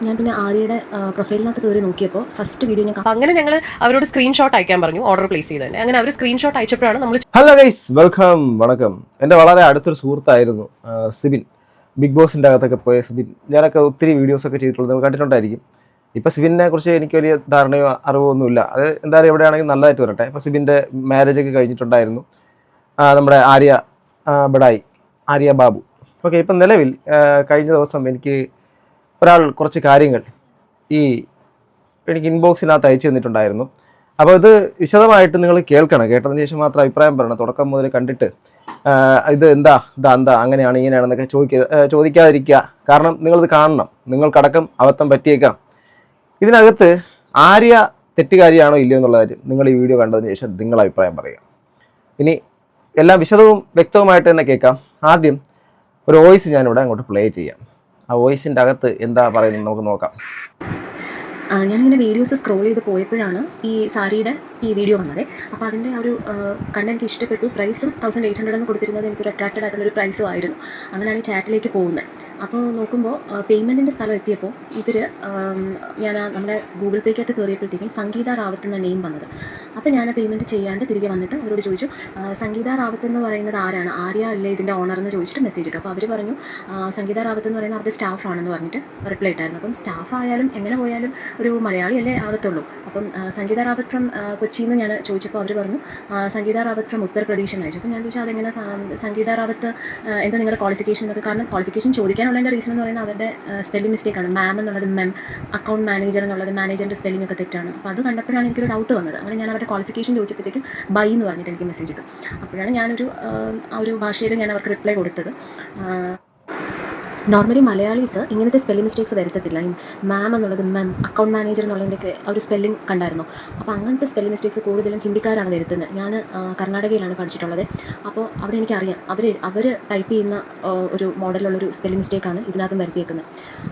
ഞാൻ പിന്നെ ആര്യയുടെ പ്രൊഫൈലിനകത്ത് കയറി നോക്കിയപ്പോൾ ഫസ്റ്റ് വീഡിയോ ഞാൻ അങ്ങനെ ഞങ്ങൾ അവരോട് സ്ക്രീൻഷോട്ട് അയക്കാൻ പറഞ്ഞു ഓർഡർ പ്ലേസ് ചെയ്തത്. അങ്ങനെ അവർ സ്ക്രീൻഷോട്ട് അയച്ചപ്പോഴാണ് നമ്മൾ ഹലോ ഗൈസ്, വെൽക്കം. വണക്കം. എൻ്റെ വളരെ അടുത്തൊരു സുഹൃത്തായിരുന്നു സിബിൻ. ബിഗ് ബോസിൻ്റെ അകത്തൊക്കെ പോയ സിബിൻ. ഞാനൊക്കെ ഒത്തിരി വീഡിയോസൊക്കെ ചെയ്തിട്ടുള്ളത് നിങ്ങൾ കണ്ടിട്ടുണ്ടായിരിക്കും. ഇപ്പോൾ സിബിനെ കുറിച്ച് എനിക്ക് വലിയ ധാരണയോ അറിവോ ഒന്നുമില്ല. അത് എന്തായാലും എവിടെയാണെങ്കിൽ നല്ലതായിട്ട് വരട്ടെ. ഇപ്പോൾ സിബിൻ്റെ മാരേജൊക്കെ കഴിഞ്ഞിട്ടുണ്ടായിരുന്നു. നമ്മുടെ ആര്യ ബഡായി, ആര്യ ബാബു. ഓക്കെ, ഇപ്പം നിലവിൽ കഴിഞ്ഞ ദിവസം എനിക്ക് ഒരാൾ കുറച്ച് കാര്യങ്ങൾ എനിക്ക് ഇൻബോക്സിനകത്ത് അയച്ചു തന്നിട്ടുണ്ടായിരുന്നു. അപ്പോൾ ഇത് വിശദമായിട്ട് നിങ്ങൾ കേൾക്കണം. കേട്ടതിന് ശേഷം മാത്രം അഭിപ്രായം പറയണം. തുടക്കം മുതൽ കണ്ടിട്ട് ഇത് എന്താ അങ്ങനെയാണ് ഇങ്ങനെയാണെന്നൊക്കെ ചോദിക്കാതിരിക്കുക. കാരണം നിങ്ങളിത് കാണണം. നിങ്ങൾക്കടക്കം അബദ്ധം പറ്റിയേക്കാം. ഇതിനകത്ത് ആര്യ തെറ്റുകാരിയാണോ ഇല്ലയോ എന്നുള്ള കാര്യം നിങ്ങൾ ഈ വീഡിയോ കണ്ടതിന് ശേഷം നിങ്ങൾ അഭിപ്രായം പറയുക. ഇനി എല്ലാം വിശദവും വ്യക്തവുമായിട്ട് തന്നെ കേൾക്കാം. ആദ്യം ഒരു വോയിസ് ഞാനിവിടെ അങ്ങോട്ട് പ്ലേ ചെയ്യാം. ആ വോയിസിൻ്റെ അകത്ത് എന്താ പറയുന്നത് നമുക്ക് നോക്കാം. ഞാനിങ്ങനെ വീഡിയോസ് സ്ക്രോൾ ചെയ്ത് പോയപ്പോഴാണ് ഈ സാരിയുടെ ഈ വീഡിയോ വന്നത്. അപ്പോൾ അതിൻ്റെ ആ ഒരു കണ്ട് എനിക്ക് ഇഷ്ടപ്പെട്ടു. പ്രൈസും 1800 എന്ന് കൊടുത്തിരുന്നത് എനിക്കൊരു അട്രാക്റ്റഡ് ആയിട്ടുള്ളൊരു പ്രൈസും ആയിരുന്നു. അങ്ങനെയാണ് ചാറ്റിലേക്ക് പോകുന്നത്. അപ്പോൾ നോക്കുമ്പോൾ പേയ്മെൻറ്റിൻ്റെ സ്ഥലം എത്തിയപ്പോൾ ഇവർ ഞാൻ നമ്മുടെ ഗൂഗിൾ പേക്കകത്ത് കയറിയപ്പോഴത്തേക്കും സംഗീത റാവത്ത് എന്ന നെയിം വന്നത്. അപ്പോൾ ഞാൻ പേയ്മെൻറ്റ് ചെയ്യാണ്ട് തിരികെ വന്നിട്ട് അവരോട് ചോദിച്ചു, സംഗീത റാവത്ത് എന്ന് പറയുന്നത് ആരാണ്, ആര്യ അല്ലേ ഇതിൻ്റെ ഓണർ എന്ന് ചോദിച്ചിട്ട് മെസ്സേജ് ഇട്ടു. അപ്പോൾ അവർ പറഞ്ഞു സംഗീത റാവത്ത് എന്ന് പറയുന്നത് അവരുടെ സ്റ്റാഫാണെന്ന് പറഞ്ഞിട്ട് റിപ്ലൈ ഇട്ടായിരുന്നു. അപ്പം സ്റ്റാഫായാലും എങ്ങനെ പോയാലും ഒരു മലയാളിയല്ലേ ആകത്തുള്ളൂ. അപ്പം സംഗീത റാവത്ത് ഫ്രം കൊച്ചിയിൽ നിന്ന് ഞാൻ ചോദിച്ചപ്പോൾ അവർ പറഞ്ഞു സംഗീത റാവത്ത് ഫ്രം ഉത്തർപ്രദേശ് എന്ന് അയച്ചു. അപ്പോൾ ഞാൻ ചോദിച്ചാൽ അതെങ്ങനെ സംഗീത റാവത്ത് എന്താ നിങ്ങളുടെ ക്വാളിഫിക്കേഷൻ എന്നൊക്കെ. കാരണം ക്വാളിഫിക്കേഷൻ ചോദിക്കാനുള്ളതിൻ്റെ റീസൺ എന്ന് പറയുന്നത് അവരുടെ സ്പെല്ലിംഗ് മിസ്റ്റേക്കാണ്. മാം എന്നുള്ളത് മെം, അക്കൗണ്ട് മാനേജർ എന്നുള്ളത് മാനേജറിൻ്റെ സ്പെല്ലിംഗ് ഒക്കെ തെറ്റാണ്. അപ്പോൾ അത് കണ്ടപ്പോഴാണ് എനിക്കൊരു ഡൗട്ട് വന്നത്. അങ്ങനെ ഞാൻ അവരുടെ ക്വാളിഫിക്കേഷൻ ചോദിച്ചപ്പോഴത്തേക്കും ബൈ എന്ന് പറഞ്ഞിട്ട് എനിക്ക് മെസ്സേജ് ഇട്ടു. അപ്പോഴാണ് ഞാനൊരു ആ ഒരു ഭാഷയിൽ ഞാൻ അവർക്ക് റിപ്ലൈ കൊടുത്തത്. നോർമലി മലയാളീസ് ഇങ്ങനത്തെ സ്പെല്ലിംഗ് മിസ്റ്റേക്സ് വരുത്തത്തില്ല. ഈ മാം എന്നുള്ളത് മെം, അക്കൗണ്ട് മാനേജർ എന്നുള്ളതിൻ്റെയൊക്കെ ഒരു സ്പെല്ലിംഗ് കണ്ടായിരുന്നു. അപ്പോൾ അങ്ങനത്തെ സ്പെല്ലിംഗ് മിസ്റ്റേക്സ് കൂടുതലും ഹിന്ദിക്കാരാണ് വരുത്തുന്നത്. ഞാൻ കർണാടകയിലാണ് പഠിച്ചിട്ടുള്ളത്. അപ്പോൾ അവിടെ എനിക്കറിയാം അവർ ടൈപ്പ് ചെയ്യുന്ന ഒരു മോഡലുള്ളൊരു സ്പെല്ലിംഗ് മിസ്റ്റേക്കാണ് ഇതിനകത്തും വരുത്തിയേക്കുന്നത്.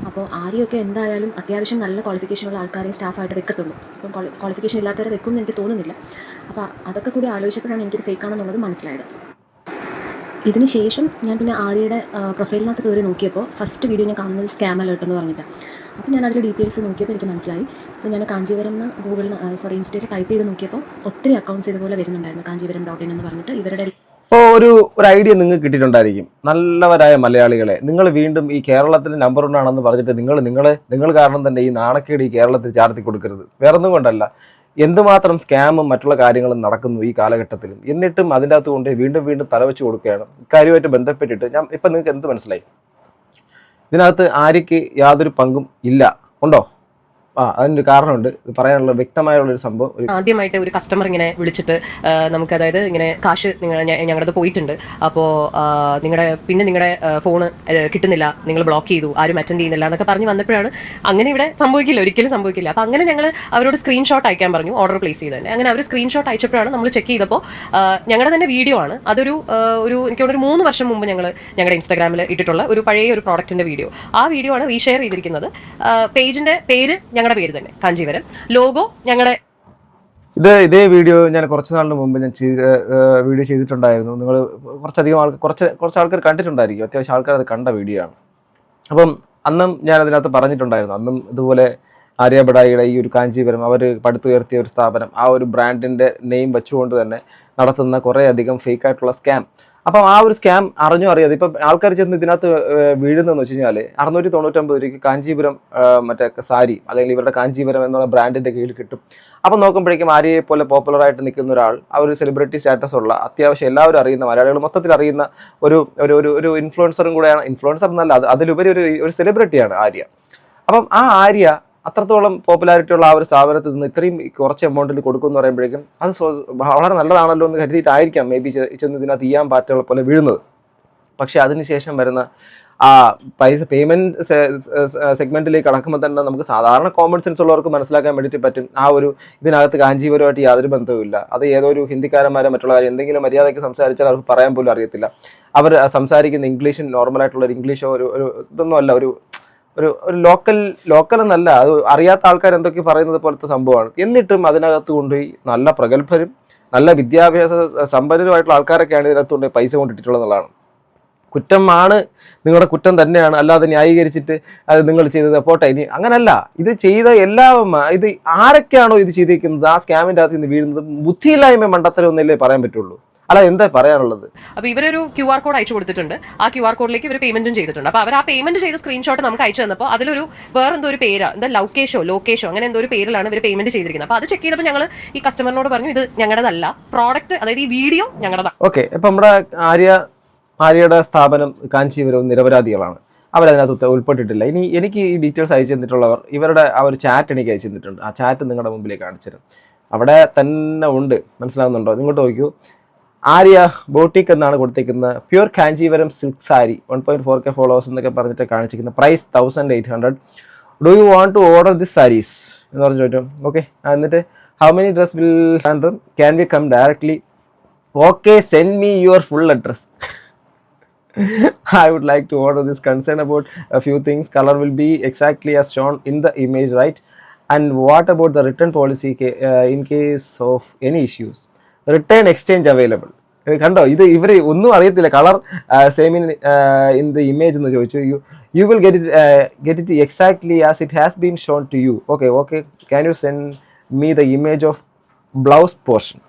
അപ്പോൾ ആരെയൊക്കെ എന്തായാലും അത്യാവശ്യം നല്ല ക്വാളിഫിക്കേഷനുള്ള ആൾക്കാരെ സ്റ്റാഫായിട്ട് വെക്കത്തുള്ളൂ. അപ്പം ക്വാളിഫിക്കേഷൻ ഇല്ലാത്തവരെ വെക്കുമെന്ന് എനിക്ക് തോന്നുന്നില്ല. അപ്പോൾ അതൊക്കെ കൂടി ആലോചിച്ചപ്പോഴാണ് എനിക്കിത് ഫേക്കാണെന്നുള്ളത് മനസ്സിലായത്. ഇതിന് ശേഷം ഞാൻ പിന്നെ ആര്യയുടെ പ്രൊഫൈലിനകത്ത് കയറി നോക്കിയപ്പോൾ ഫസ്റ്റ് വീഡിയോ ഞാൻ കാണുന്നത് സ്കാം അലേർട്ട് എന്ന് പറഞ്ഞിട്ടാണ്. അപ്പോൾ ഞാൻ അതിൽ ഡീറ്റെയിൽസ് നോക്കിയപ്പോൾ എനിക്ക് മനസ്സിലായി. അപ്പോൾ ഞാൻ കാഞ്ചീപുരം ഇൻസ്റ്റയിൽ ടൈപ്പ് ചെയ്ത് നോക്കിയപ്പോൾ ഒത്തിരി അക്കൗണ്ട്സ് ഇതുപോലെ വരുന്നുണ്ടായിരുന്നു. കാഞ്ചീപുരം.in എന്ന് പറഞ്ഞിട്ട് ഇവരുടെ ഒരു ഐഡിയ നിങ്ങൾക്ക് കിട്ടിയിട്ടുണ്ടായിരിക്കും. നല്ലവരായ മലയാളികളെ, നിങ്ങൾ വീണ്ടും ഈ കേരളത്തിൽ നമ്പർ 1 ആണെന്ന് പറഞ്ഞിട്ട് നിങ്ങൾ കാരണം തന്നെ ഈ നാണക്കേട് ഈ കേരളത്തിൽ ചാർത്തി കൊടുക്കരുത്. വേറൊന്നും കൊണ്ടല്ല, എന്തുമാത്രം സ്കാമും മറ്റുള്ള കാര്യങ്ങളും നടക്കുന്നു ഈ കാലഘട്ടത്തിലും. എന്നിട്ടും അതിൻ്റെ അകത്ത് കൊണ്ട് വീണ്ടും തലവെച്ച് കൊടുക്കുകയാണ്. ഇക്കാര്യമായിട്ട് ബന്ധപ്പെട്ടിട്ട് ഇപ്പം നിങ്ങൾക്ക് എന്ത് മനസ്സിലായി? ഇതിനകത്ത് ആര്യയ്ക്ക് യാതൊരു പങ്കും ഇല്ല. ഉണ്ടോ? അതിനൊരു കാരണമുണ്ട്. പറയാനുള്ള വ്യക്തമായുള്ളൊരു സംഭവം. ആദ്യമായിട്ട് ഒരു കസ്റ്റമർ ഇങ്ങനെ വിളിച്ചിട്ട് നമുക്ക്, അതായത് ഇങ്ങനെ കാശ് ഞങ്ങളുടെ പോയിട്ടുണ്ട്, അപ്പോൾ നിങ്ങളുടെ ഫോണ് കിട്ടുന്നില്ല, നിങ്ങൾ ബ്ലോക്ക് ചെയ്തു, ആരും അറ്റൻഡ് ചെയ്യുന്നില്ല എന്നൊക്കെ പറഞ്ഞ് വന്നപ്പോഴാണ് അങ്ങനെ ഇവിടെ സംഭവിക്കില്ല, ഒരിക്കലും സംഭവിക്കില്ല. അപ്പോൾ അങ്ങനെ ഞങ്ങൾ അവരോട് സ്ക്രീൻഷോട്ട് അയക്കാൻ പറഞ്ഞു ഓർഡർ പ്ലേസ് ചെയ്തത്. അങ്ങനെ അവർ സ്ക്രീൻഷോട്ട് അയച്ചപ്പോഴാണ് നമ്മൾ ചെക്ക് ചെയ്തപ്പോൾ ഞങ്ങളുടെ തന്നെ വീഡിയോ ആണ്. അതൊരു എനിക്കൊരു 3 വർഷം മുമ്പ് ഞങ്ങളുടെ ഇൻസ്റ്റാഗ്രാമിൽ ഇട്ടിട്ടുള്ള ഒരു പഴയ ഒരു പ്രോഡക്റ്റിന്റെ വീഡിയോ. ആ വീഡിയോ ആണ് റീഷെയർ ചെയ്തിരിക്കുന്നത്. പേജിന്റെ പേര് ഞങ്ങളുടെ പേര് തന്നെ, കാഞ്ചീപുരം. ലോഗോ ഞങ്ങളുടെ. ഇതേ വീഡിയോ ഞാൻ കുറച്ച് നാളിന് മുമ്പ് ഞാൻ വീഡിയോ ചെയ്തിട്ടുണ്ടായിരുന്നു. നിങ്ങൾ കുറച്ച് ആൾക്കാർ കണ്ടിട്ടുണ്ടായിരിക്കും. അത്യാവശ്യം ആൾക്കാർ അത് കണ്ട വീഡിയോ ആണ്. അപ്പം അന്നും ഞാൻ അതിനകത്ത് പറഞ്ഞിട്ടുണ്ടായിരുന്നു. അന്നും ഇതുപോലെ ആര്യ ബഡായിയുടെ ഈ ഒരു കാഞ്ചീപുരം അവർ പടുത്തുയർത്തിയ ഒരു സ്ഥാപനം, ആ ഒരു ബ്രാൻഡിൻ്റെ നെയിം വെച്ചുകൊണ്ട് തന്നെ നടത്തുന്ന കുറേയധികം ഫേക്കായിട്ടുള്ള സ്കാം. അപ്പം ആ ഒരു സ്കാം അറിയാതെ ഇപ്പം ആൾക്കാർ ചെന്ന് ഇതിനകത്ത് വീഴുന്നതെന്ന് വെച്ച് കഴിഞ്ഞാൽ 699 രൂപയ്ക്ക് കാഞ്ചീപുരം മറ്റേ സാരി, അല്ലെങ്കിൽ ഇവരുടെ കാഞ്ചീപുരം എന്നുള്ള ബ്രാൻഡിൻ്റെ കീഴിൽ കിട്ടും. അപ്പം നോക്കുമ്പോഴേക്കും ആര്യയെ പോലെ പോപ്പുലറായിട്ട് നിൽക്കുന്ന ഒരാൾ, ആ ഒരു സെലിബ്രിറ്റി സ്റ്റാറ്റസ് ഉള്ള, അത്യാവശ്യം എല്ലാവരും അറിയുന്ന, മലയാളികൾ മൊത്തത്തിൽ അറിയുന്ന ഒരു ഇൻഫ്ലുവൻസറും കൂടെയാണ്. ഇൻഫ്ലുവൻസർ എന്നല്ല, അതിലുപരി ഒരു സെലിബ്രിറ്റിയാണ് ആര്യ. അപ്പം ആ ആര്യ അത്രത്തോളം പോപ്പുലാരിറ്റി ഉള്ള ആ ഒരു സ്ഥാപനത്തിൽ നിന്ന് ഇത്രയും കുറച്ച് എമൗണ്ടിൽ കൊടുക്കുമെന്ന് പറയുമ്പോഴേക്കും അത് വളരെ നല്ലതാണല്ലോ എന്ന് കരുതിയിട്ടായിരിക്കാം മേ ബി ചെന്ന് ഇതിനകത്ത് ചെയ്യാൻ പാറ്റുള്ള പോലെ വീഴുന്നത്. പക്ഷേ അതിനുശേഷം വരുന്ന ആ പേയ്മെൻറ്റ് സെഗ്മെൻറ്റിലേക്ക് കടക്കുമ്പോൾ തന്നെ നമുക്ക് സാധാരണ കോമൺ സെൻസ് ഉള്ളവർക്ക് മനസ്സിലാക്കാൻ വേണ്ടിയിട്ട് പറ്റും. ആ ഒരു ഇതിനകത്ത് കാഞ്ചീപുരമായിട്ട് യാതൊരു ബന്ധവുമില്ല. അത് ഏതോ ഒരു ഹിന്ദിക്കാരന്മാരെ മറ്റുള്ള കാര്യം എന്തെങ്കിലും മര്യാദയ്ക്ക് സംസാരിച്ചാൽ അവർക്ക് പറയാൻ പോലും അറിയത്തില്ല. അവർ സംസാരിക്കുന്ന ഇംഗ്ലീഷിൽ നോർമലായിട്ടുള്ളൊരു ഇംഗ്ലീഷോ ഒരു ഇതൊന്നും അല്ല, ഒരു ലോക്കൽ എന്നല്ല, അത് അറിയാത്ത ആൾക്കാർ എന്തൊക്കെ പറയുന്നത് പോലത്തെ സംഭവമാണ്. എന്നിട്ടും അതിനകത്ത് കൊണ്ടുപോയി നല്ല പ്രഗത്ഭരും നല്ല വിദ്യാഭ്യാസ സമ്പന്നരുമായിട്ടുള്ള ആൾക്കാരൊക്കെയാണ് ഇതിനകത്ത് കൊണ്ടുപോയി പൈസ കൊണ്ടിട്ടുള്ളതാണ്. കുറ്റമാണ്, നിങ്ങളുടെ കുറ്റം തന്നെയാണ്, അല്ലാതെ ന്യായീകരിച്ചിട്ട് അത് നിങ്ങൾ ചെയ്തത് പോട്ടെ ഇനി അങ്ങനല്ല. ഇത് ചെയ്ത എല്ലാവരും ഇത് ആരൊക്കെയാണോ ഇത് ചെയ്തിരിക്കുന്നത് ആ സ്കാമിൻ്റെ അകത്ത് നിന്ന് വീഴുന്നത് ബുദ്ധിയില്ലായ്മ മണ്ടത്തരം ഒന്നല്ലേ പറയാൻ പറ്റുള്ളൂ. അല്ല എന്താ പറയാനുള്ളത്? അപ്പൊ ഇവരൊരു QR കോഡ് അയച്ചു കൊടുത്തിട്ടുണ്ട്. ആ QR കോഡിലേക്ക് ഇവർ പേയ്മെന്റും ചെയ്തിട്ടുണ്ട്. അപ്പൊ അവർ ആ പേയ്മെന്റ് ചെയ്ത സ്ക്രീൻഷോട്ട് നമുക്ക് അയച്ചു തന്നപ്പോൾ അതിലൊരു വേറെന്തോ ഒരു പേര്, എന്താ ലോക്കേഷോ അങ്ങനെ എന്തോ ഒരു പേരിലാണ് ഇവർ പേയ്മെന്റ് ചെയ്തിരിക്കുന്നത്. അപ്പൊ അത് ചെക്ക് ചെയ്തപ്പോൾ ഞങ്ങൾ ഈ കസ്റ്റമറിനോട് പറഞ്ഞു ഇത് ഞങ്ങളുടേതല്ല, പ്രോഡക്റ്റ് അതായത് ഈ വീഡിയോ ഞങ്ങളുടെതാണ്. ഓക്കെ, ഇപ്പൊ നമ്മുടെ ആര്യയുടെ സ്ഥാപനം കാഞ്ചീപുരം നിരപരാധികളാണ്, അവരതിനകത്ത് ഉൾപ്പെട്ടിട്ടില്ല. ഇനി എനിക്ക് ഈ ഡീറ്റെയിൽസ് അയച്ചു തന്നിട്ടുള്ളവർ ഇവരുടെ ആ ഒരു ചാറ്റ് എനിക്ക് അയച്ചു തന്നിട്ടുണ്ട്. ആ ചാറ്റ് നിങ്ങളുടെ മുമ്പിലേക്ക് കാണിച്ചു തരും. അവിടെ തന്നെ ഉണ്ട്, മനസ്സിലാവുന്നുണ്ടോ? ഇങ്ങോട്ട് നോക്കൂ. ആര്യ ബോട്ടിക് എന്നാണ് കൊടുത്തേക്കുന്നത്. Pure Kanchivaram silk sari 1.4K followers എന്നൊക്കെ പറഞ്ഞിട്ട് കാണിച്ചിരിക്കുന്ന price 1800. Do you want to order this sarees എന്ന് പറഞ്ഞു ചോദിച്ചു. ഓക്കെ, എന്നിട്ട് ഹൗ മെനി ഡ്രസ് വിൽ ഹാൻഡ്രം, can we come directly, okay send me your full address. I would like to order this. Concern about a few things. Color will be exactly as shown in the image, right? And what about the return policy in case of any issues? Return exchange available. കണ്ടോ, ഇത് ഇവർ ഒന്നും അറിയത്തില്ല. Colour same in the image എന്ന് ചോദിച്ചു. You will get it exactly as it has been shown to you. Okay can you send me the image of blouse portion?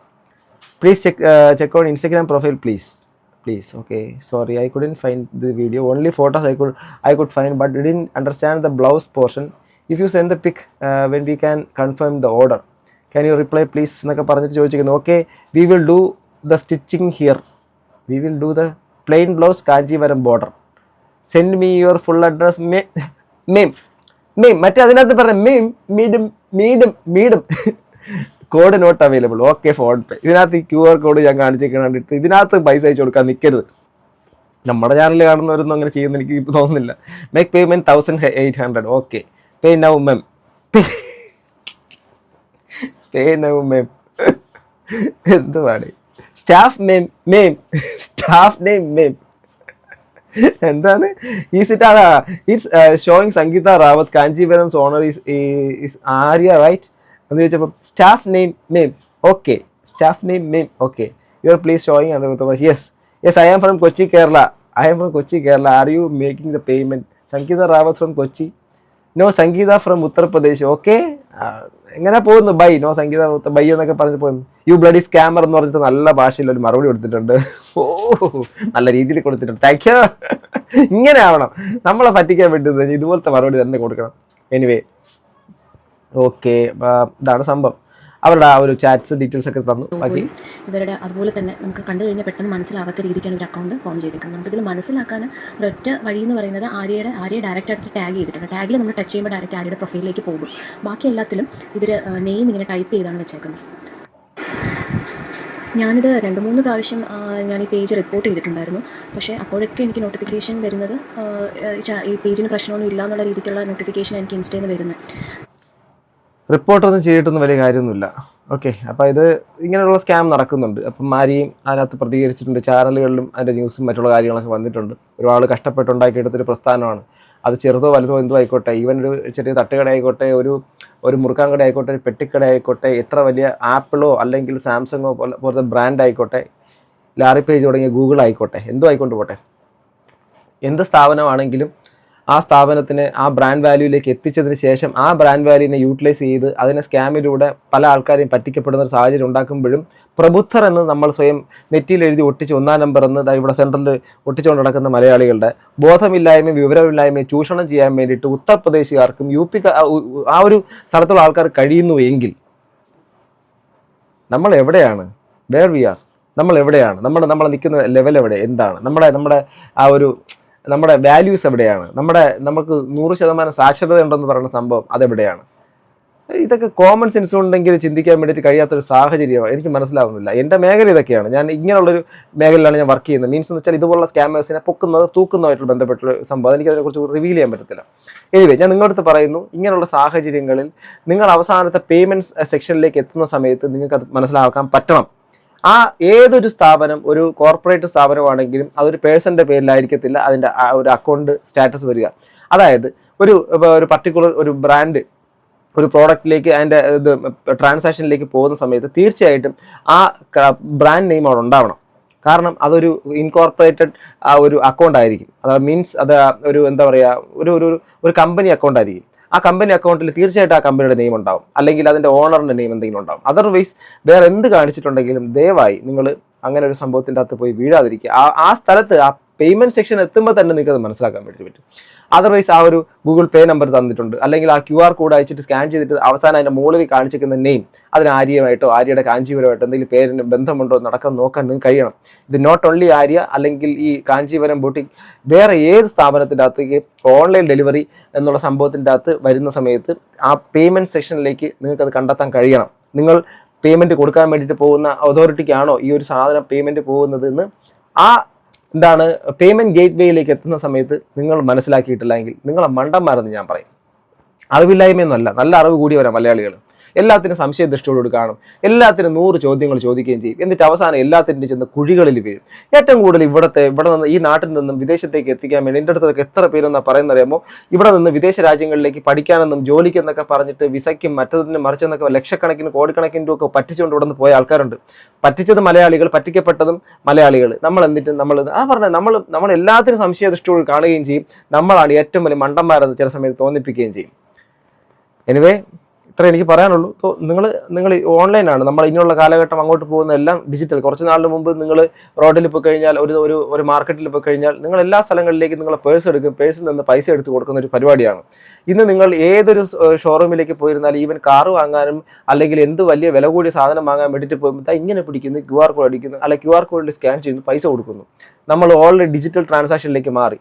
Please check on Instagram profile please. Okay, sorry, I couldn't find the video, only photos I could find, but didn't understand the blouse portion. If you send the pic, when we can confirm the order, can you reply please എന്നൊക്കെ പറഞ്ഞിട്ട് ചോദിച്ചിരിക്കുന്നു. Okay, we will do the stitching here, we will do the plain blouse Kanchivaram border, send me your full address. Ma'am മറ്റേ അതിനകത്ത് പറഞ്ഞ മീഡും COD not available. Okay, PhonePe. ഇതിനകത്ത് ഈ QR code ഞാൻ കാണിച്ചിട്ട് ഇതിനകത്ത് പൈസ അയച്ചു കൊടുക്കാൻ നിൽക്കരുത്. നമ്മുടെ ചാനൽ കാണുന്നവരൊന്നും അങ്ങനെ ചെയ്യുന്ന എനിക്ക് തോന്നുന്നില്ല. Make payment 1800. Okay, pay now ma'am. എന്തുവാണ് സ്റ്റാഫ് നെയിം മെയിം എന്താണ് ഈ സിറ്റ്? അതാ it's showing Sangeetha Rawat, Kanchipuram owner is Arya right എന്ന് ചോദിച്ചപ്പോൾ staff name ma'am. Okay, staff name ma'am. Okay, you are please showing under. Yes I am from Kochi Kerala. Are you making the payment? Sangeetha Rawat from Kochi. No Sangeetha from Uttar Pradesh. Okay, എങ്ങനെ പോകുന്നു? By. No Sangeetha by എന്നൊക്കെ പറഞ്ഞിട്ട് പോകുന്നു. You bloody scammer എന്ന് പറഞ്ഞിട്ട് നല്ല ഭാഷയിൽ ഒരു മറുപടി കൊടുത്തിട്ടുണ്ട്. നല്ല രീതിയിൽ കൊടുത്തിട്ടുണ്ട്. Thank you. ഇങ്ങനെ ആവണം നമ്മളെ പറ്റിക്കാൻ പറ്റുന്നത്, ഇതുപോലത്തെ മറുപടി തന്നെ കൊടുക്കണം. എനിവേ, ഓക്കെ, ഇതാണ് സംഭവം. അവരുടെ ആ ഒരു ചാറ്റ്സ് ഡീറ്റെയിൽസ് ഒക്കെ തന്നു. ബാക്കി ഇവരുടെ അതുപോലെ തന്നെ നമുക്ക് കണ്ടു കഴിഞ്ഞാൽ പെട്ടെന്ന് മനസ്സിലാവാത്ത രീതിക്കാണ് ഒരു അക്കൗണ്ട് ഫോം ചെയ്തിരിക്കുന്നത്. നമുക്കിതിൽ മനസ്സിലാക്കാൻ ഒരൊറ്റ വഴി എന്ന് പറയുന്നത് ആര്യ ഡയറക്റ്റായിട്ട് ടാഗ് ചെയ്തിട്ടുണ്ട്. ടാഗിൽ നമ്മൾ ടച്ച് ചെയ്യുമ്പോൾ ഡയറക്റ്റ് ആര്യയുടെ പ്രൊഫൈലിലേക്ക് പോകും. ബാക്കി എല്ലാത്തിലും ഇവർ നെയിം ഇങ്ങനെ ടൈപ്പ് ചെയ്താണ് വെച്ചേക്കുന്നത്. ഞാനിത് 2-3 പ്രാവശ്യം ഞാൻ ഈ പേജ് റിപ്പോർട്ട് ചെയ്തിട്ടുണ്ടായിരുന്നു. പക്ഷേ അപ്പോഴൊക്കെ എനിക്ക് നോട്ടിഫിക്കേഷൻ വരുന്നത് ഈ പേജിന് പ്രശ്നമൊന്നും ഇല്ല എന്നുള്ള രീതിക്കുള്ള നോട്ടിഫിക്കേഷൻ എനിക്ക് ഇൻസ്റ്റയിൽ നിന്ന് വരുന്നത്. റിപ്പോർട്ടൊന്നും ചെയ്തിട്ടൊന്നും വലിയ കാര്യമൊന്നുമില്ല. ഓക്കെ, അപ്പോൾ ഇത് ഇങ്ങനെയുള്ള സ്കാം നടക്കുന്നുണ്ട്. അപ്പം ആരെയും അതിനകത്ത് പ്രതികരിച്ചിട്ടുണ്ട്. ചാനലുകളിലും അതിൻ്റെ ന്യൂസും മറ്റുള്ള കാര്യങ്ങളൊക്കെ വന്നിട്ടുണ്ട്. ഒരാൾ കഷ്ടപ്പെട്ടുണ്ടാക്കിയെടുത്തൊരു പ്രസ്ഥാനമാണ്. അത് ചെറുതോ വലുതോ എന്തോ ആയിക്കോട്ടെ, ഈവൻ ഒരു ചെറിയ തട്ടുകട ആയിക്കോട്ടെ, ഒരു മുറുക്കാൻ കട ആയിക്കോട്ടെ, ഒരു പെട്ടിക്കട ആയിക്കോട്ടെ, എത്ര വലിയ ആപ്പിളോ അല്ലെങ്കിൽ സാംസങ്ങോ പോലത്തെ ബ്രാൻഡ് ആയിക്കോട്ടെ, ലാറി പേജ് തുടങ്ങിയ ഗൂഗിൾ ആയിക്കോട്ടെ, എന്തോ ആയിക്കൊണ്ട് പോട്ടെ, എന്ത് സ്ഥാപനമാണെങ്കിലും ആ സ്ഥാപനത്തിനെ ആ ബ്രാൻഡ് വാല്യൂയിലേക്ക് എത്തിച്ചതിന് ശേഷം ആ ബ്രാൻഡ് വാല്യൂവിനെ യൂട്ടിലൈസ് ചെയ്ത് അതിനെ സ്കാമിലൂടെ പല ആൾക്കാരെയും പറ്റിക്കപ്പെടുന്ന ഒരു സാഹചര്യം ഉണ്ടാക്കുമ്പോഴും പ്രബുദ്ധർ എന്ന് നമ്മൾ സ്വയം നെറ്റിയിൽ എഴുതി ഒട്ടിച്ച് 1-ാം നമ്പർ എന്ന് ഇവിടെ സെൻട്രലിൽ ഒട്ടിച്ചുകൊണ്ട് നടക്കുന്ന മലയാളികളുടെ ബോധമില്ലായ്മയും വിവരമില്ലായ്മയും ചൂഷണം ചെയ്യാൻ വേണ്ടിയിട്ട് ഉത്തർപ്രദേശുകാർക്കും UP ആ ഒരു സ്ഥലത്തുള്ള ആൾക്കാർ കഴിയുന്നു എങ്കിൽ നമ്മൾ എവിടെയാണ്? Where we are? നമ്മൾ എവിടെയാണ്? നമ്മൾ നിൽക്കുന്ന ലെവൽ എവിടെ? എന്താണ് നമ്മുടെ വാല്യൂസ് എവിടെയാണ്? നമുക്ക് 100% സാക്ഷരത ഉണ്ടെന്ന് പറയുന്ന സംഭവം അതെവിടെയാണ്? ഇതൊക്കെ കോമൺ സെൻസ് ഉണ്ടെങ്കിൽ ചിന്തിക്കാൻ വേണ്ടിയിട്ട് കഴിയാത്തൊരു സാഹചര്യമാണ്. എനിക്ക് മനസ്സിലാവുന്നില്ല. എൻ്റെ മേഖല ഇതൊക്കെയാണ്. ഞാൻ ഇങ്ങനെയുള്ളൊരു മേഖലയിലാണ് ഞാൻ വർക്ക് ചെയ്യുന്നത്. മീൻസ് എന്ന് വെച്ചാൽ ഇതുപോലുള്ള സ്കാമേഴ്സിനെ തൂക്കുന്നതുമായിട്ട് ബന്ധപ്പെട്ടുള്ള സംഭവം എനിക്ക് അതിനെക്കുറിച്ച് റിവീൽ ചെയ്യാൻ പറ്റത്തില്ല. എനിവേ, ഞാൻ നിങ്ങളുടെ അടുത്ത് പറയുന്നു, ഇങ്ങനെയുള്ള സാഹചര്യങ്ങളിൽ നിങ്ങൾ അവസാനത്തെ പേയ്മെൻറ്റ്സ് സെക്ഷനിലേക്ക് എത്തുന്ന സമയത്ത് നിങ്ങൾക്ക് അത് മനസ്സിലാക്കാൻ പറ്റണം. ആ ഏതൊരു സ്ഥാപനം, ഒരു കോർപ്പറേറ്റ് സ്ഥാപനമാണെങ്കിലും അതൊരു പേഴ്സൻ്റെ പേരിലായിരിക്കത്തില്ല അതിൻ്റെ ഒരു അക്കൗണ്ട് സ്റ്റാറ്റസ് വരിക. അതായത് ഒരു പർട്ടിക്കുലർ ഒരു ബ്രാൻഡ് ഒരു പ്രോഡക്റ്റിലേക്ക് അതിൻ്റെ ട്രാൻസാക്ഷനിലേക്ക് പോകുന്ന സമയത്ത് തീർച്ചയായിട്ടും ആ ബ്രാൻഡ് നെയിം അവിടെ ഉണ്ടാവണം. കാരണം അതൊരു ഇൻകോർപ്പറേറ്റഡ് ആ ഒരു അക്കൗണ്ട് ആയിരിക്കും. അത് മീൻസ് അത് ഒരു എന്താ പറയുക, ഒരു കമ്പനി അക്കൗണ്ട് ആയിരിക്കും. ആ കമ്പനി അക്കൗണ്ടിൽ തീർച്ചയായിട്ടും ആ കമ്പനിയുടെ നെയിം ഉണ്ടാവും, അല്ലെങ്കിൽ അതിൻ്റെ ഓണറിൻ്റെ നെയിം എന്തെങ്കിലും ഉണ്ടാവും. അതർവൈസ് വേറെ എന്ത് കാണിച്ചിട്ടുണ്ടെങ്കിലും ദയവായി നിങ്ങൾ അങ്ങനെ ഒരു സംഭവത്തിൻ്റെ അകത്ത് പോയി വീഴാതിരിക്കുക. ആ സ്ഥലത്ത് ആ പേയ്മെൻറ്റ് സെക്ഷൻ എത്തുമ്പോൾ തന്നെ നിങ്ങൾക്ക് അത് മനസ്സിലാക്കാൻ വേണ്ടി പറ്റും. അതർവൈസ് ആ ഒരു ഗൂഗിൾ പേ നമ്പർ തന്നിട്ടുണ്ട്, അല്ലെങ്കിൽ ആ QR കോഡ് അയച്ചിട്ട് സ്കാൻ ചെയ്തിട്ട് അവസാനം അതിൻ്റെ മുകളിൽ കാണിച്ചിരിക്കുന്ന നെയിം അതിന് ആര്യമായിട്ടോ ആര്യയുടെ കാഞ്ചീപുരമായിട്ടോ എന്തെങ്കിലും പേരിന് ബന്ധമുണ്ടോ നടക്കാൻ നോക്കാൻ നിങ്ങൾക്ക് കഴിയണം. ഇത് നോട്ട് ഓൺലി ആര്യ അല്ലെങ്കിൽ ഈ കാഞ്ചീപുരം ബൂട്ടിക്, വേറെ ഏത് സ്ഥാപനത്തിൻ്റെ അകത്തേക്ക് ഓൺലൈൻ ഡെലിവറി എന്നുള്ള സംഭവത്തിൻ്റെ അകത്ത് വരുന്ന സമയത്ത് ആ പേയ്മെൻറ്റ് സെക്ഷനിലേക്ക് നിങ്ങൾക്കത് കണ്ടെത്താൻ കഴിയണം. നിങ്ങൾ പേയ്മെൻറ്റ് കൊടുക്കാൻ വേണ്ടിയിട്ട് പോകുന്ന അതോറിറ്റിക്കാണോ ഈ ഒരു സാധനം പേയ്മെൻറ്റ് പോകുന്നതെന്ന് ആ എന്താണ് പേയ്മെൻറ്റ് ഗേറ്റ് വേയിലേക്ക് എത്തുന്ന സമയത്ത് നിങ്ങൾ മനസ്സിലാക്കിയിട്ടില്ലെങ്കിൽ നിങ്ങളെ മണ്ടന്മാരെന്ന് ഞാൻ പറയും. അറിവില്ലായ്മയൊന്നുമല്ല, നല്ല അറിവ് കൂടി വരാം മലയാളികൾ. എല്ലാത്തിനും സംശയദൃഷ്ടിയോട് കാണും, എല്ലാത്തിനും 100 ചോദ്യങ്ങൾ ചോദിക്കുകയും ചെയ്യും. എന്നിട്ട് അവസാനം എല്ലാത്തിൻ്റെ ചെന്ന് കുഴികളിൽ വീഴും. ഏറ്റവും കൂടുതൽ ഇവിടെ നിന്ന് ഈ നാട്ടിൽ നിന്നും വിദേശത്തേക്ക് എത്തിക്കാൻ വേണ്ടി എൻ്റെ അടുത്തൊക്കെ എത്ര പേരെന്നാ പറയുന്നറിയാമോ? ഇവിടെ നിന്ന് വിദേശ രാജ്യങ്ങളിലേക്ക് പഠിക്കാനെന്നും ജോലിക്കെന്നൊക്കെ പറഞ്ഞിട്ട് വിസയ്ക്കും മറ്റതിനും മറിച്ചെന്നൊക്കെ ലക്ഷക്കണക്കിന് കോടിക്കണക്കിന് രൂപ ഒക്കെ പറ്റിച്ചുകൊണ്ട് ഇവിടെ നിന്ന് പോയ ആൾക്കാരുണ്ട്. പറ്റിച്ചത് മലയാളികൾ, പറ്റിക്കപ്പെട്ടതും മലയാളികൾ. നമ്മൾ എന്നിട്ട് നമ്മൾ എല്ലാത്തിനും സംശയദൃഷ്ടിയോട് കാണുകയും ചെയ്യും. നമ്മളാണ് ഏറ്റവും വലിയ മണ്ടന്മാരെന്ന് ചില സമയത്ത് തോന്നിപ്പിക്കുകയും ചെയ്യും. എനിവേ, ഇത്ര എനിക്ക് പറയാനുള്ളൂ. നിങ്ങൾ ഓൺലൈനാണ് നമ്മൾ ഇനിയുള്ള കാലഘട്ടം, അങ്ങോട്ട് പോകുന്ന എല്ലാം ഡിജിറ്റൽ. കുറച്ച് നാളിന് മുമ്പ് നിങ്ങൾ റോഡിൽ പോയി കഴിഞ്ഞാൽ, ഒരു മാർക്കറ്റിൽ പോയി കഴിഞ്ഞാൽ നിങ്ങൾ എല്ലാ സ്ഥലങ്ങളിലേക്കും നിങ്ങൾ പേഴ്സ് എടുക്കും, പേഴ്സിൽ നിന്ന് പൈസ എടുത്ത് കൊടുക്കുന്ന ഒരു പരിപാടിയാണ്. ഇന്ന് നിങ്ങൾ ഏതൊരു ഷോറൂമിലേക്ക് പോയിരുന്നാൽ, ഈവൻ കാറ് വാങ്ങാനും അല്ലെങ്കിൽ എന്ത് വലിയ വില കൂടിയ സാധനം വാങ്ങാൻ വേണ്ടിയിട്ട് പോകുമ്പോൾ ഇങ്ങനെ പിടിക്കുന്നു, QR കോഡ് അടിക്കുന്നു, അല്ലെങ്കിൽ QR കോഡിൽ സ്കാൻ ചെയ്യുന്നു, പൈസ കൊടുക്കുന്നു. നമ്മൾ ഓൾറെഡി ഡിജിറ്റൽ ട്രാൻസാക്ഷനിലേക്ക് മാറി.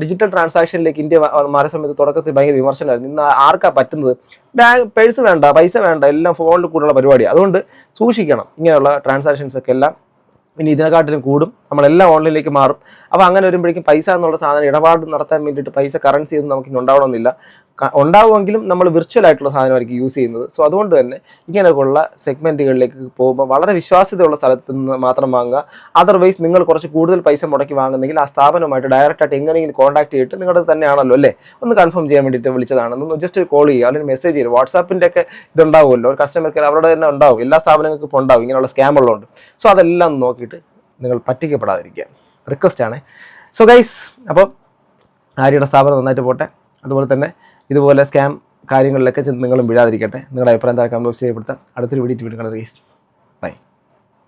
ഡിജിറ്റൽ ട്രാൻസാക്ഷനിലേക്ക് ഇന്ത്യ മാറിയ സമയത്ത് തുടക്കത്തിൽ ഭയങ്കര വിമർശനമായിരുന്നു. ഇന്ന് ആർക്കാ പറ്റുന്നത്? പേഴ്സ് വേണ്ട, പൈസ വേണ്ട, എല്ലാം ഫോണിൽ കൂടുള്ള പരിപാടിയാണ്. അതുകൊണ്ട് സൂക്ഷിക്കണം. ഇങ്ങനെയുള്ള ട്രാൻസാക്ഷൻസ് ഒക്കെ എല്ലാം ഇനി ഇതിനെക്കാട്ടിലും കൂടും. നമ്മളെല്ലാം ഓൺലൈനിലേക്ക് മാറും. അപ്പോൾ അങ്ങനെ വരുമ്പോഴേക്കും പൈസ എന്നുള്ള സാധനം ഇടപാട് നടത്താൻ വേണ്ടിയിട്ട് പൈസ കറൻസി ഒന്നും നമുക്ക് ഇനി ഉണ്ടാവണമെന്നില്ല. ഉണ്ടാവുമെങ്കിലും നമ്മൾ വിർച്വൽ ആയിട്ടുള്ള സാധനമായിരിക്കും യൂസ് ചെയ്യുന്നത്. സോ അതുകൊണ്ട് തന്നെ ഇങ്ങനെയൊക്കെയുള്ള സെഗ്മെൻറ്റുകളിലേക്ക് പോകുമ്പോൾ വളരെ വിശ്വാസ്യതയുള്ള സ്ഥലത്ത് നിന്ന് മാത്രം വാങ്ങുക. അതർവൈസ് നിങ്ങൾ കുറച്ച് കൂടുതൽ പൈസ മുടക്കി വാങ്ങുന്നെങ്കിൽ ആ സ്ഥാപനവുമായിട്ട് ഡയറക്റ്റായിട്ട് എങ്ങനെയെങ്കിലും കോൺടാക്ട് ചെയ്തിട്ട് നിങ്ങളുടെ തന്നെയാണല്ലോ അല്ലേ, ഒന്ന് കൺഫേം ചെയ്യാൻ വേണ്ടിയിട്ട് വിളിച്ചതാണെന്ന് ജസ്റ്റ് ഒരു കോൾ ചെയ്യുക, അല്ലെങ്കിൽ മെസ്സേജ് ചെയ്യുക. വാട്സാപ്പിൻ്റെ ഒക്കെ ഇതുണ്ടാവുമല്ലോ, ഒരു കസ്റ്റമർ കെയർ അവരുടെ തന്നെ ഉണ്ടാവും. എല്ലാ സ്ഥാപനങ്ങൾക്കും ഇപ്പോൾ ഉണ്ടാവും ഇങ്ങനെയുള്ള സ്കാം ഉള്ളതുകൊണ്ട്. സോ അതെല്ലാം നോക്കിയിട്ട് നിങ്ങൾ പറ്റിക്കപ്പെടാതിരിക്കുക, റിക്വസ്റ്റ് ആണ്. സോ ഗൈസ്, അപ്പോൾ ആര്യയുടെ സ്ഥാപനം നന്നായിട്ട് പോട്ടെ. അതുപോലെ തന്നെ ഇതുപോലെ സ്കാം കാര്യങ്ങളിലൊക്കെ നിങ്ങളും വീഴാതിരിക്കട്ടെ. നിങ്ങളുടെ അഭിപ്രായം താഴെ കമന്റ് ബോക്സിൽ രേഖപ്പെടുത്താം. അടുത്തൊരു വീഡിയോ കാണാം ഗൈസ്. ബൈ.